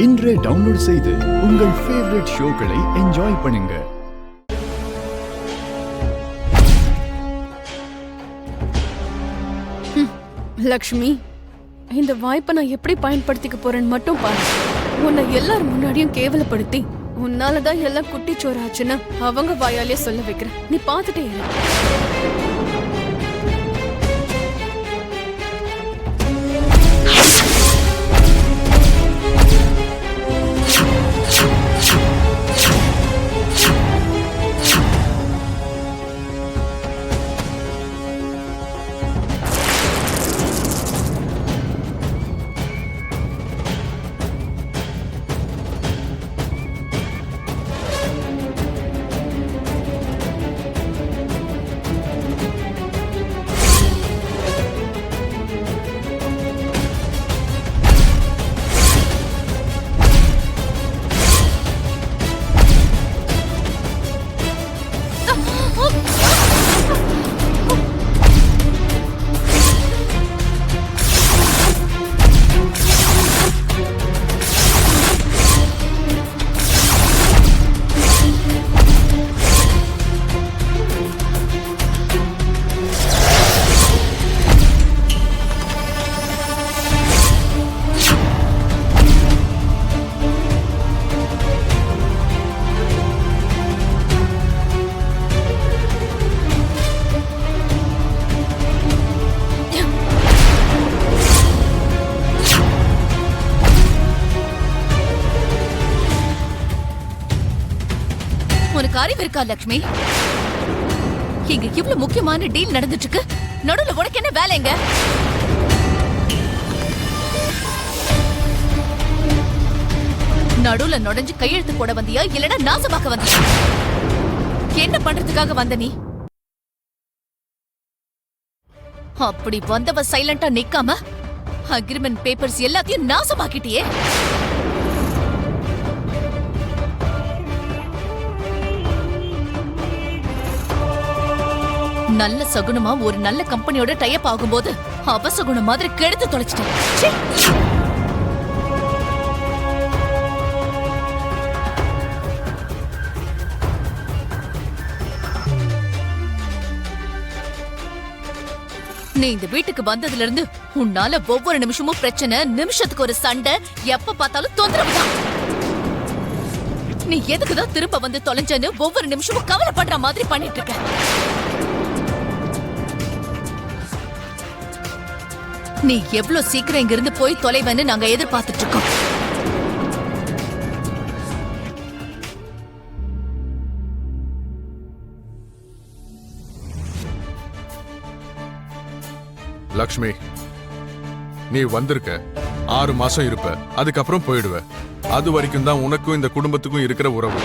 இன்றே டவுன்லோட் செய்து உங்கள் ஃபேவரட் ஷோக்களை என்ஜாய் பண்ணுங்க. லக்ஷ்மி, இந்த வாய்ப்பை நான் எப்படி பயன்படுத்திக்க போறேன்னு மட்டும் பாரு. உன்னை எல்லாரும் முன்னாடியும் கேவலப்படுத்தி உன்னாலதான் எல்லாம் குட்டிச்சோராச்சுன்னு அவங்க வாயாலே சொல்ல வைக்கிறேன். நீ பாத்துட்டே இரு. உனக்கு அறிவு இருக்கா லக்ஷ்மி? இங்க இவ்வளவு முக்கியமான டீல் நடந்துட்டு இருக்கு, நடுவுல உனக்கு என்ன வேலைங்க? நடுவுல நுழைஞ்சு கையெழுத்து போட வந்தியா இல்லனா நாசமாக்க வந்தியா? என்ன பண்றதுக்காக வந்த நீ? அப்படி வந்தவ சைலண்டா நிக்காம அக்ரிமெண்ட் பேப்பர்ஸ் எல்லாத்தையும் நாசமாக்கிட்டியே. நல்ல சகுனமா ஒரு நல்ல கம்பெனியோட டைப் ஆகும்போது அபசகுணம் மாதிரி கெடுத்து தொலைச்சிட்டேன். நீ இந்த வீட்டுக்கு வந்ததுல இருந்து உன்னால ஒவ்வொரு நிமிஷமும் பிரச்சனை, நிமிஷத்துக்கு ஒரு சண்டை, எப்ப பார்த்தாலும் தொந்தரவு தான். நீ எதுக்குதான் திரும்ப வந்து தொலைஞ்சன்னு ஒவ்வொரு நிமிஷமும் கவலைப்படுற மாதிரி பண்ணிட்டு இருக்க. நீ எவ்வளவு சீக்கிரம் இங்க இருந்து போய் தொலைவன்னு நாங்க எதிர்பார்த்துட்டு இருக்கோம். லக்ஷ்மி, நீ வந்திருக்க 6 மாசம் இருப்ப, அதுக்கப்புறம் போயிடுவ. அது வரைக்கும் தான் உனக்கும் இந்த குடும்பத்துக்கும் இருக்கிற உறவு.